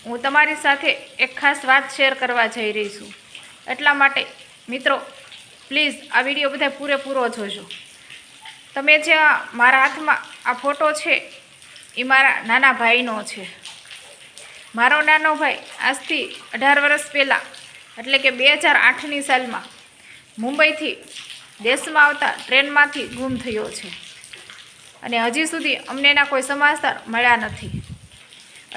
હું તમારી સાથે એક ખાસ વાત શેર કરવા જઈ રહી છું। એટલા માટે મિત્રો પ્લીઝ આ વિડીયો બધા પૂરેપૂરો જોજો। તમે જે મારા હાથમાં આ ફોટો છે એ મારા નાના ભાઈનો છે। મારો નાનો ભાઈ આજથી 18 વર્ષ પહેલાં એટલે કે 2008ની સાલમાં મુંબઈથી દેશમાં આવતા ટ્રેનમાંથી ગુમ થયો છે અને હજી સુધી અમને એના કોઈ સમાચાર મળ્યા નથી।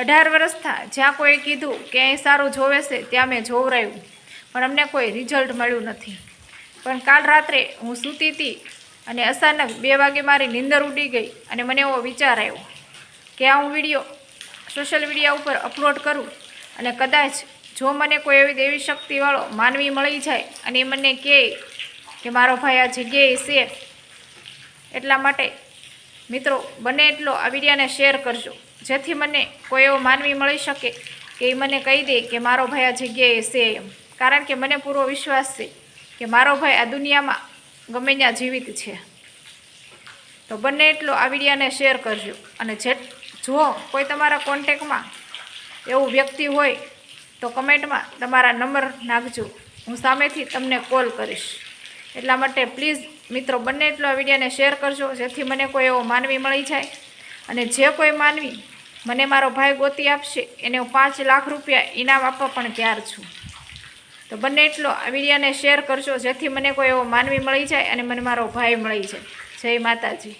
18 વર્ષથી જ્યાં કોઈ કીધું કે અહીં સારું જોવે છે ત્યાં મેં જોવરાયું, પણ અમને કોઈ રિઝલ્ટ મળ્યું નથી। પણ કાલ રાત્રે હું સૂતી હતી અને અચાનક 2 વાગે મારી નીંદર ઉડી ગઈ અને મને એવો વિચાર આવ્યો કે આ હું વિડીયો સોશિયલ મીડિયા ઉપર અપલોડ કરું અને કદાચ જો મને કોઈ એવી દેવી શક્તિવાળો માનવી મળી જાય અને એ મને કહે કે મારો ભાઈ આ જગ્યાએ છે, એટલા માટે મિત્રો બને એટલો આ વિડીયોને શેર કરજો, જેથી મને કોઈ એવો માનવી મળી શકે કે એ મને કહી દે કે મારો ભાઈ આ જગ્યાએ છે એમ। કારણ કે મને પૂરો વિશ્વાસ છે કે મારો ભાઈ આ દુનિયામાં ગમે ત્યાં જીવિત છે। તો બને એટલો આ વિડીયોને શેર કરજો અને જો કોઈ તમારા કોન્ટેક્ટમાં એવું વ્યક્તિ હોય તો કમેન્ટમાં તમારા નંબર નાખજો, હું સામેથી તમને કોલ કરીશ। એટલા માટે પ્લીઝ મિત્રો બંને એટલો આ વિડીયોને શેર કરજો, જેથી મને કોઈ એવો માનવી મળી જાય અને જે કોઈ માનવી મને મારો ભાઈ ગોતી આપશે એને હું 5 લાખ રૂપિયા ઇનામ આપવા પણ તૈયાર છું। તો બંને એટલો આ વિડીયોને શેર કરજો, જેથી મને કોઈ એવો માનવી મળી જાય અને મને મારો ભાઈ મળી જાય। જય માતાજી।